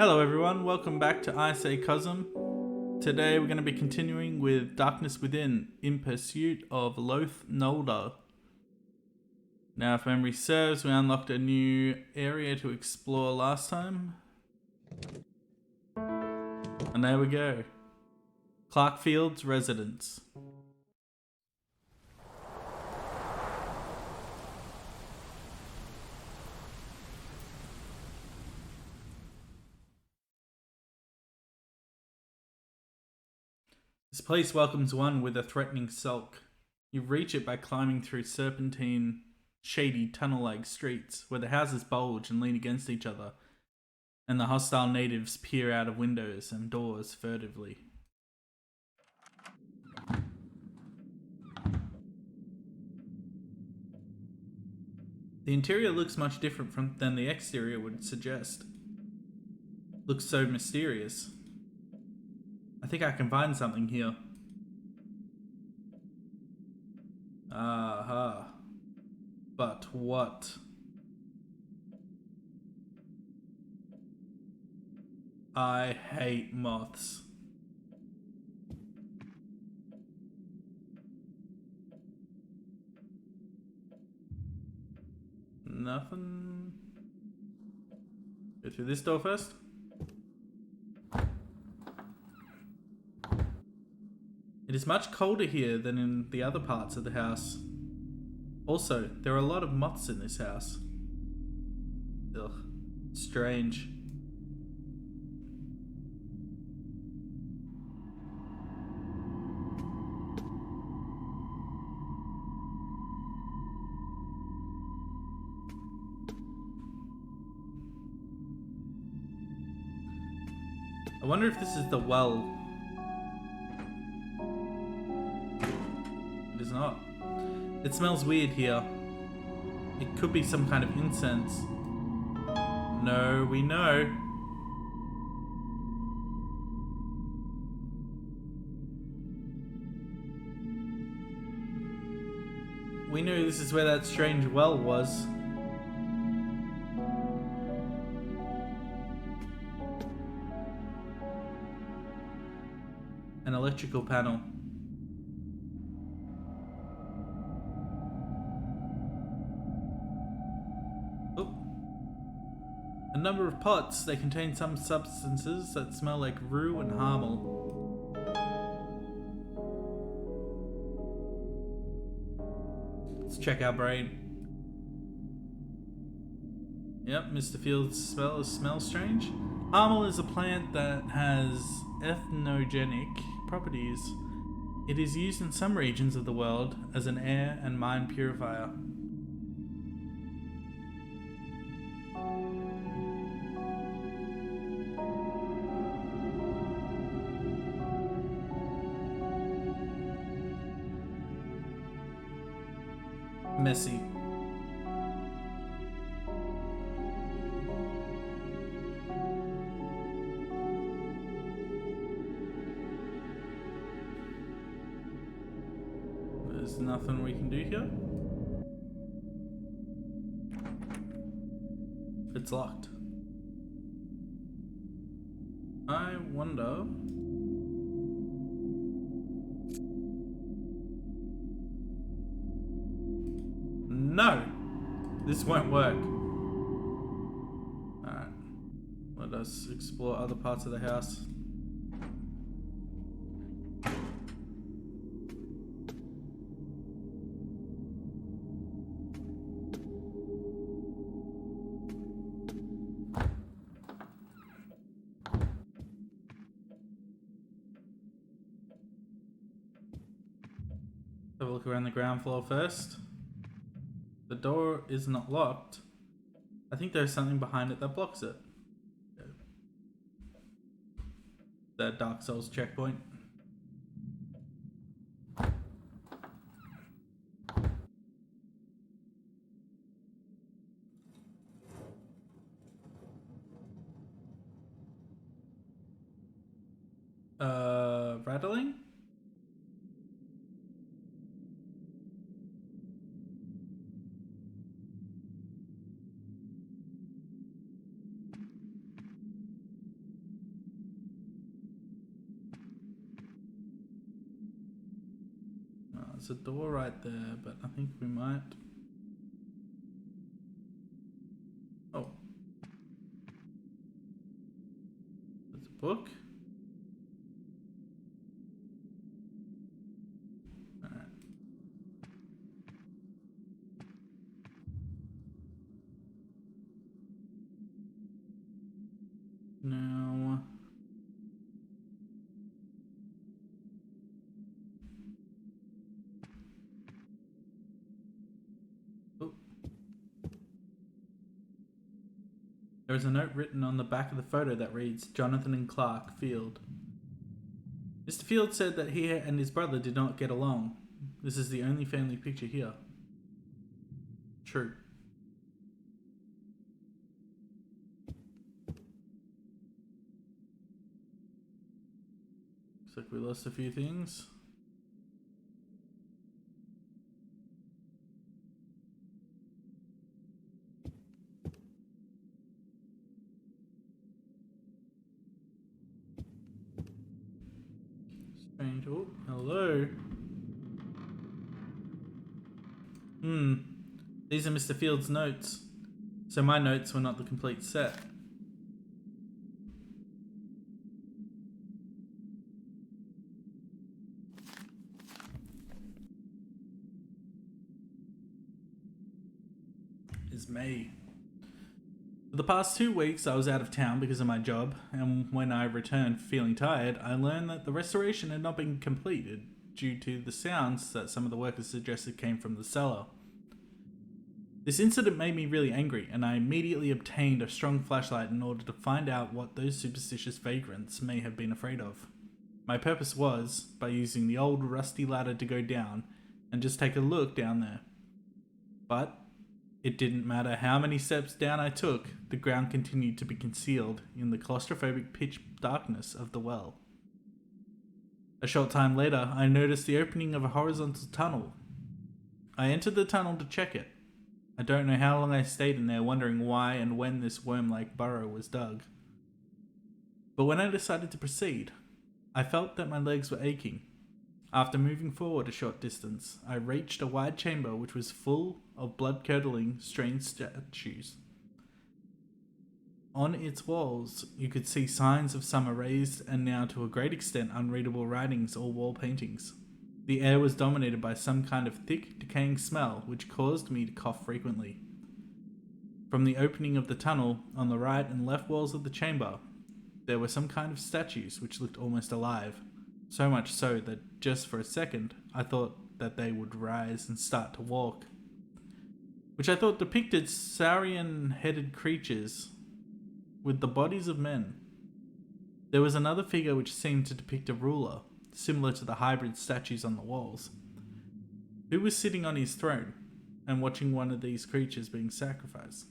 Hello everyone, welcome back to I Say Cousin. Today we're going to be continuing with Darkness Within in Pursuit of Loath Nolder. Now if memory serves, we unlocked a new area to explore last time. And there we go. Clarkfield's residence. This place welcomes one with a threatening sulk. You reach it by climbing through serpentine, shady tunnel-like streets where the houses bulge and lean against each other, and the hostile natives peer out of windows and doors furtively. The interior looks much different than the exterior would suggest. Looks so mysterious. I think I can find something here. Aha. But what? I hate moths. Nothing. Go through this door first. It is much colder here than in the other parts of the house. Also, there are a lot of moths in this house. Ugh, strange. I wonder if this is the well. It is not. It smells weird here. It could be some kind of incense. No, we know. We knew this is where that strange well was. An electrical panel. Oh. A number of pots. They contain some substances that smell like rue and harmel. Let's check our brain. Yep, Mr. Field's smells strange. Harmel is a plant that has ethnogenic properties. It is used in some regions of the world as an air and mine purifier. Messy. There's nothing we can do here. It's locked. I wonder. No! This won't work. Alright. Let us explore other parts of the house. Have a look around the ground floor first. The door is not locked. I think there's something behind it that blocks it. The Dark Souls checkpoint. Rattling? there's a door right there, but I think we might... Oh. There's a book. Alright. Now... Oh. There is a note written on the back of the photo that reads, Jonathan and Clark Field. Mr. Field said that he and his brother did not get along. This is the only family picture here. True. Looks like we lost a few things. Strange. Oh, hello. These are Mr. Field's notes. So my notes were not the complete set. Is May. For the past 2 weeks I was out of town because of my job, and when I returned feeling tired, I learned that the restoration had not been completed due to the sounds that some of the workers suggested came from the cellar. This incident made me really angry, and I immediately obtained a strong flashlight in order to find out what those superstitious vagrants may have been afraid of. My purpose was, by using the old rusty ladder to go down and just take a look down there. But it didn't matter how many steps down I took, the ground continued to be concealed in the claustrophobic pitch darkness of the well. A short time later, I noticed the opening of a horizontal tunnel. I entered the tunnel to check it. I don't know how long I stayed in there wondering why and when this worm-like burrow was dug. But when I decided to proceed, I felt that my legs were aching. After moving forward a short distance, I reached a wide chamber which was full of blood-curdling, strange statues. On its walls, you could see signs of some erased and now to a great extent unreadable writings or wall paintings. The air was dominated by some kind of thick, decaying smell which caused me to cough frequently. From the opening of the tunnel, on the right and left walls of the chamber, there were some kind of statues which looked almost alive. So much so that just for a second, I thought that they would rise and start to walk, which I thought depicted saurian-headed creatures with the bodies of men. There was another figure which seemed to depict a ruler, similar to the hybrid statues on the walls, who was sitting on his throne and watching one of these creatures being sacrificed.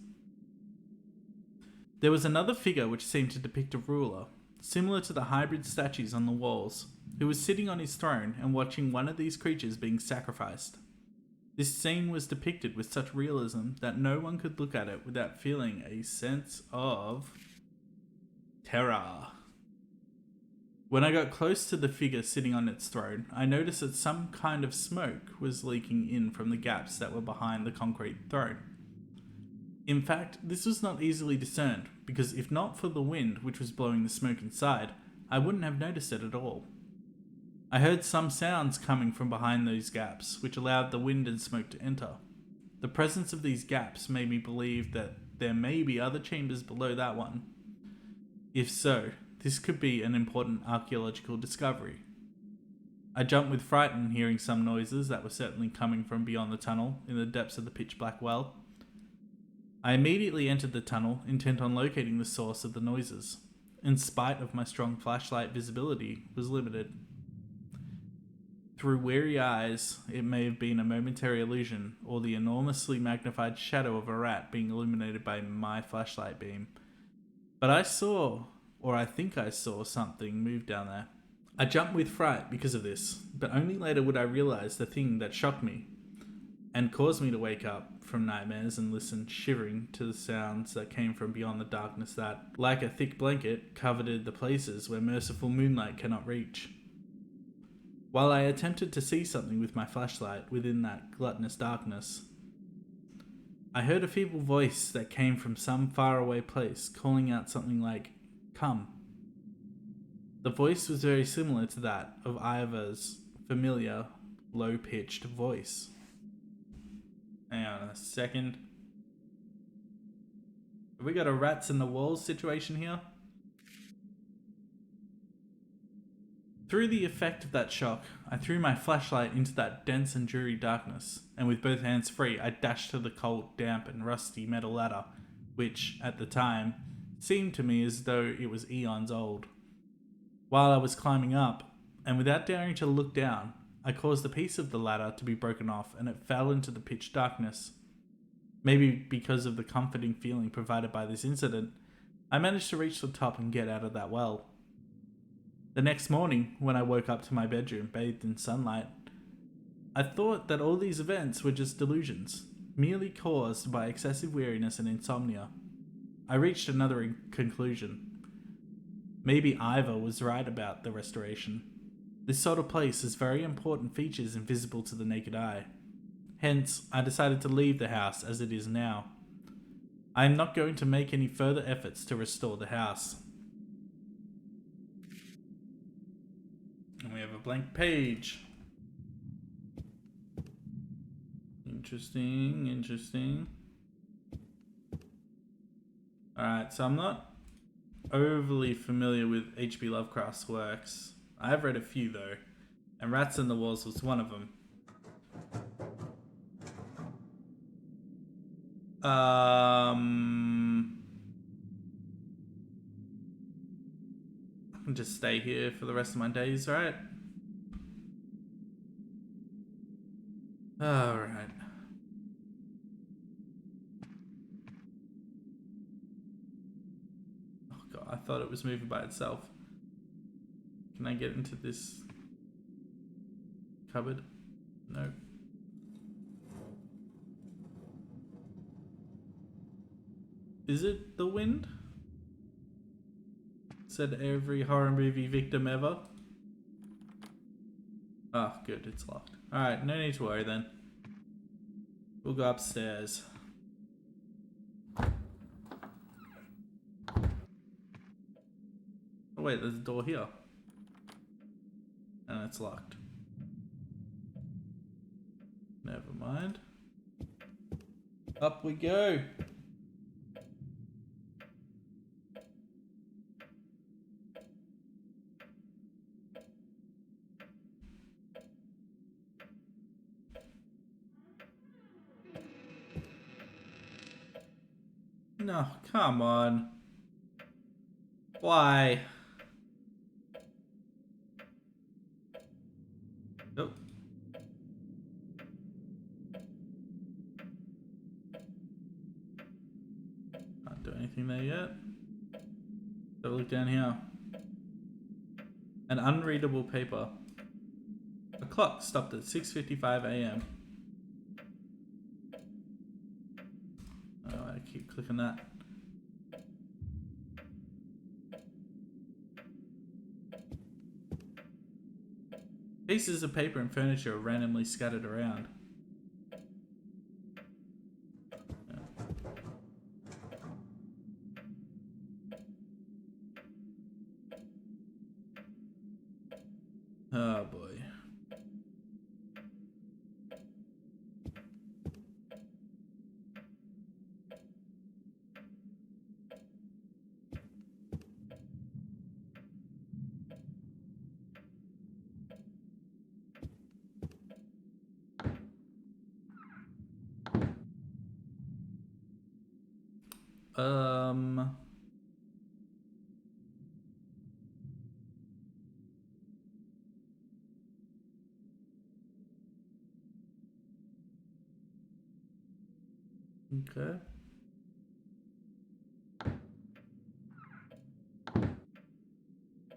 There was another figure which seemed to depict a ruler, similar to the hybrid statues on the walls, who was sitting on his throne and watching one of these creatures being sacrificed. This scene was depicted with such realism that no one could look at it without feeling a sense of terror. When I got close to the figure sitting on its throne, I noticed that some kind of smoke was leaking in from the gaps that were behind the concrete throne. In fact, this was not easily discerned, because if not for the wind which was blowing the smoke inside, I wouldn't have noticed it at all. I heard some sounds coming from behind those gaps, which allowed the wind and smoke to enter. The presence of these gaps made me believe that there may be other chambers below that one. If so, this could be an important archaeological discovery. I jumped with fright in hearing some noises that were certainly coming from beyond the tunnel in the depths of the pitch-black well. I immediately entered the tunnel, intent on locating the source of the noises. In spite of my strong flashlight, visibility was limited. Through weary eyes, it may have been a momentary illusion, or the enormously magnified shadow of a rat being illuminated by my flashlight beam. But I saw, or I think I saw, something move down there. I jumped with fright because of this, but only later would I realize the thing that shocked me and caused me to wake up from nightmares and listen shivering to the sounds that came from beyond the darkness that, like a thick blanket, coveted the places where merciful moonlight cannot reach. while I attempted to see something with my flashlight within that gluttonous darkness, I heard a feeble voice that came from some faraway place calling out something like, "Come." The voice was very similar to that of Iva's familiar, low-pitched voice. Hang on a second. Have we got a rats in the walls situation here? Through the effect of that shock, I threw my flashlight into that dense and dreary darkness, and with both hands free, I dashed to the cold, damp, and rusty metal ladder, which, at the time, seemed to me as though it was eons old. While I was climbing up, and without daring to look down, I caused a piece of the ladder to be broken off, and it fell into the pitch darkness. Maybe because of the comforting feeling provided by this incident, I managed to reach the top and get out of that well. The next morning, when I woke up to my bedroom bathed in sunlight, I thought that all these events were just delusions, merely caused by excessive weariness and insomnia. I reached another conclusion. Maybe Iva was right about the restoration. This sort of place has very important features invisible to the naked eye. Hence, I decided to leave the house as it is now. I am not going to make any further efforts to restore the house. And we have a blank page. Interesting. Alright, so I'm not overly familiar with H.P. Lovecraft's works. I have read a few though, and Rats in the Walls was one of them. I can just stay here for the rest of my days, right? Alright. Oh god, I thought it was moving by itself. Can I get into this cupboard? No. Is it the wind? Said every horror movie victim ever. Oh, good, it's locked. Alright, no need to worry then. We'll go upstairs. Oh wait, there's a door here. And it's locked. Never mind. Up we go. No, come on. Why? Nope. Can't do anything there yet. Have a look down here. An unreadable paper. A clock stopped at 6:55 a.m. Oh, I keep clicking that. Pieces of paper and furniture are randomly scattered around. Oh boy. Okay.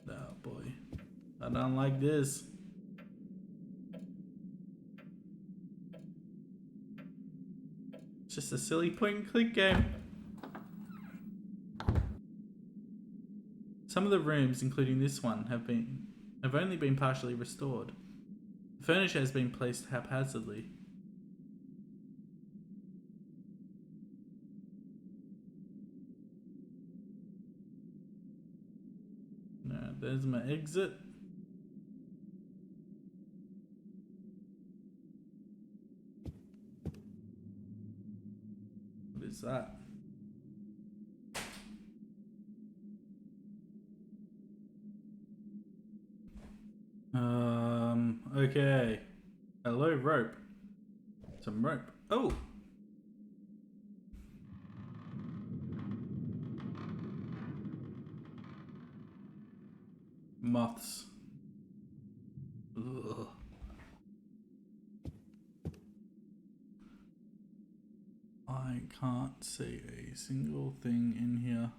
Oh boy. I don't like this. It's just a silly point and click game. Some of the rooms, including this one, have only been partially restored. The furniture has been placed haphazardly. No, there's my exit. What is that? Okay. Hello, rope. Some rope. Oh! Moths. Ugh. I can't see a single thing in here.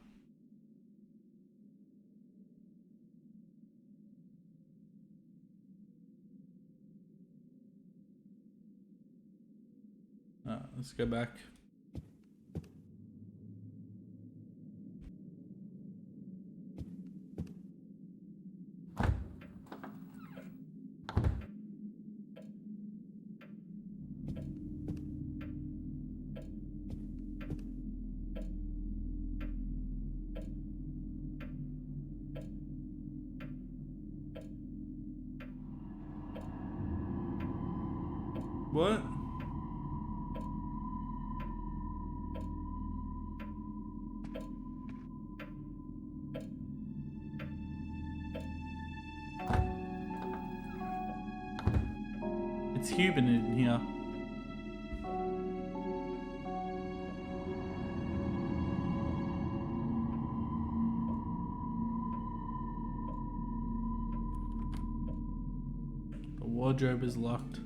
Let's go back. What? It's human in here. The wardrobe is locked.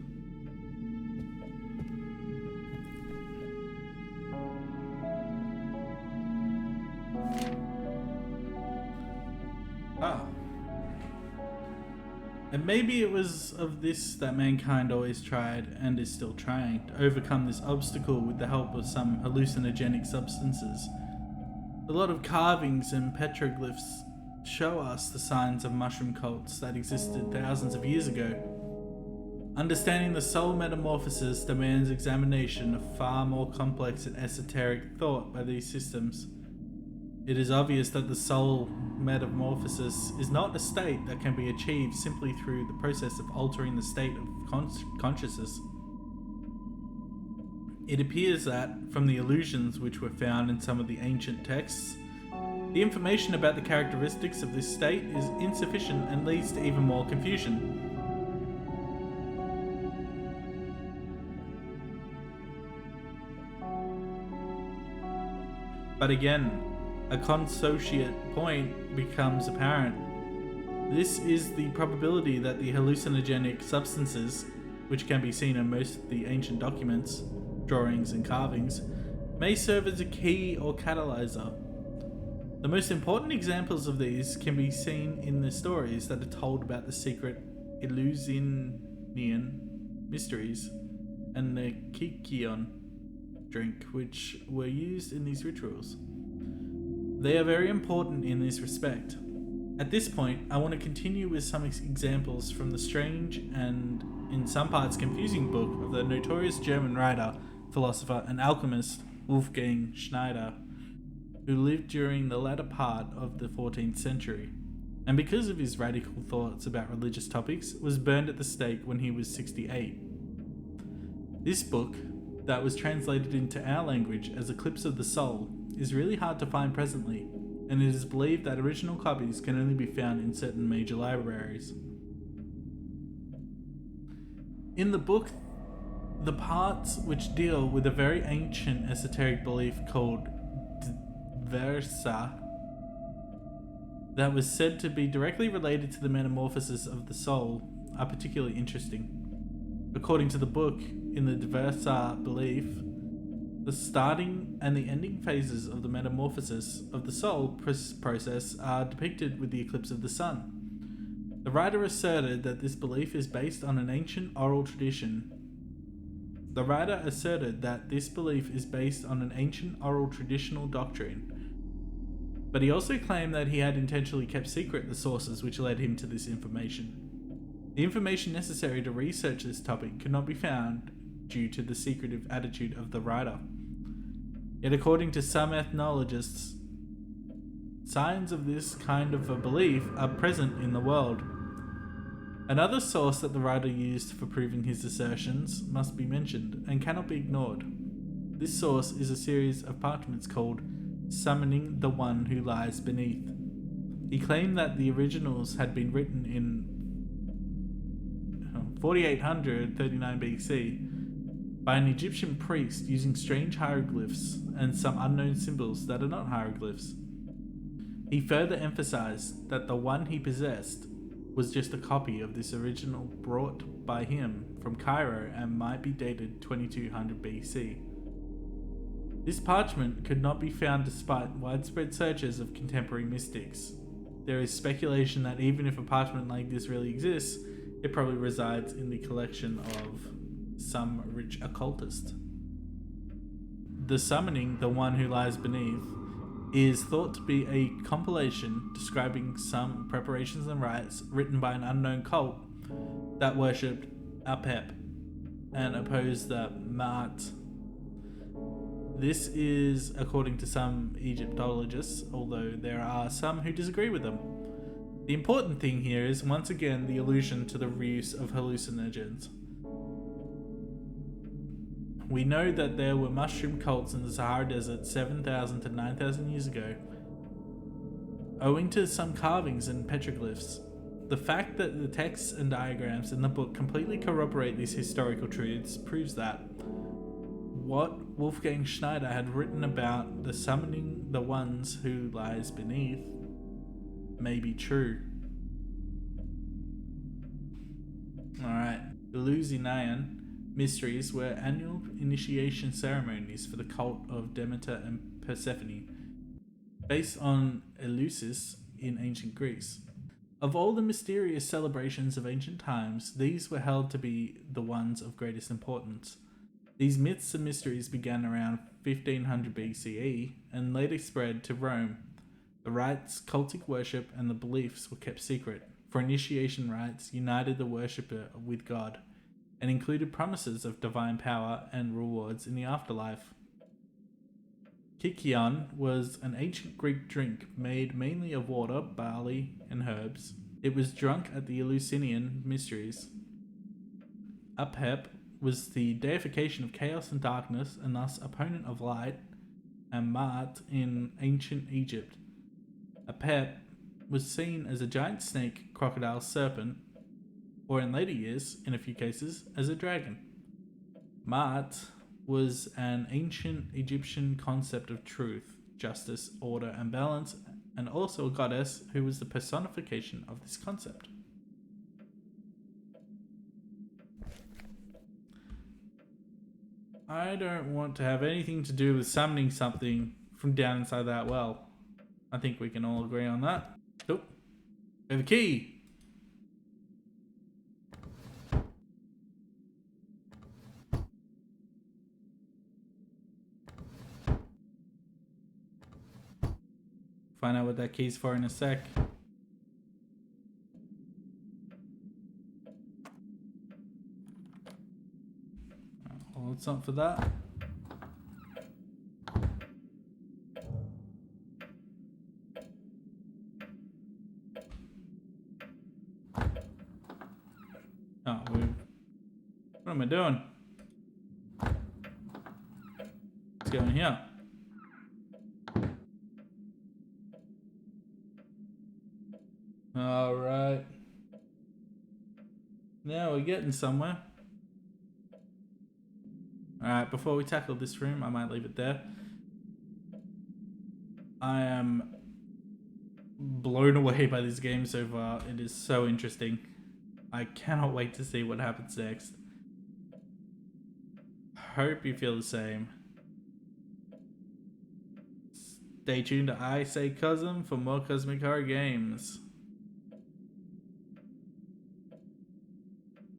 And maybe it was of this that mankind always tried, and is still trying, to overcome this obstacle with the help of some hallucinogenic substances. A lot of carvings and petroglyphs show us the signs of mushroom cults that existed thousands of years ago. Understanding the soul metamorphosis demands examination of far more complex and esoteric thought by these systems. It is obvious that the soul metamorphosis is not a state that can be achieved simply through the process of altering the state of consciousness. It appears that, from the allusions which were found in some of the ancient texts, the information about the characteristics of this state is insufficient and leads to even more confusion. But again, a consociate point becomes apparent. This is the probability that the hallucinogenic substances, which can be seen in most of the ancient documents, drawings and carvings, may serve as a key or catalyzer. The most important examples of these can be seen in the stories that are told about the secret Eleusinian mysteries and the Kykeon drink, which were used in these rituals. They are very important in this respect. At this point, I want to continue with some examples from the strange and, in some parts, confusing book of the notorious German writer, philosopher, and alchemist Wolfgang Schneider, who lived during the latter part of the 14th century, and because of his radical thoughts about religious topics, was burned at the stake when he was 68. This book, that was translated into our language as Eclipse of the Soul, is really hard to find presently, and it is believed that original copies can only be found in certain major libraries. In the book, the parts which deal with a very ancient esoteric belief called Dversa, that was said to be directly related to the metamorphosis of the soul, are particularly interesting. According to the book, in the Dversa belief, the starting and the ending phases of the metamorphosis of the soul process are depicted with the eclipse of the sun. The writer asserted that this belief is based on an ancient oral tradition. Traditional doctrine, but he also claimed that he had intentionally kept secret the sources which led him to this information. The information necessary to research this topic could not be found due to the secretive attitude of the writer. Yet according to some ethnologists, signs of this kind of a belief are present in the world. Another source that the writer used for proving his assertions must be mentioned and cannot be ignored. This source is a series of parchments called Summoning the One Who Lies Beneath. He claimed that the originals had been written in 4839 BC by an Egyptian priest using strange hieroglyphs and some unknown symbols that are not hieroglyphs. He further emphasized that the one he possessed was just a copy of this original brought by him from Cairo and might be dated 2200 BC. This parchment could not be found despite widespread searches of contemporary mystics. There is speculation that even if a parchment like this really exists, it probably resides in the collection of some rich occultist. The Summoning the One Who Lies Beneath is thought to be a compilation describing some preparations and rites written by an unknown cult that worshipped Apep and opposed the Ma'at. This is according to some Egyptologists, although there are some who disagree with them. The important thing here is once again the allusion to the reuse of hallucinogens. We know that there were mushroom cults in the Sahara Desert 7,000 to 9,000 years ago, owing to some carvings and petroglyphs. The fact that the texts and diagrams in the book completely corroborate these historical truths proves that what Wolfgang Schneider had written about the summoning the ones who lies beneath may be true. Alright, Eleusinian mysteries were annual initiation ceremonies for the cult of Demeter and Persephone, based on Eleusis in ancient Greece. Of all the mysterious celebrations of ancient times, these were held to be the ones of greatest importance. These myths and mysteries began around 1500 BCE and later spread to Rome. The rites, cultic worship, and the beliefs were kept secret, for initiation rites united the worshipper with God and included promises of divine power and rewards in the afterlife. Kykeon was an ancient Greek drink made mainly of water, barley, and herbs. It was drunk at the Eleusinian mysteries. Apep was the deification of chaos and darkness, and thus opponent of light, and Ma'at in ancient Egypt. Apep was seen as a giant snake, crocodile, serpent, or in later years, in a few cases, as a dragon. Ma'at was an ancient Egyptian concept of truth, justice, order, and balance, and also a goddess who was the personification of this concept. I don't want to have anything to do with summoning something from down inside that well. I think we can all agree on that. Oh, we have a key! Find out what that key's for in a sec. Well, it's not for that. Oh, what am I doing? Let's go in here. Alright. Now we're getting somewhere. Alright, before we tackle this room, I might leave it there. I am blown away by this game so far. It is so interesting. I cannot wait to see what happens next. Hope you feel the same. Stay tuned to I Say Cosm for more Cosmic Horror games.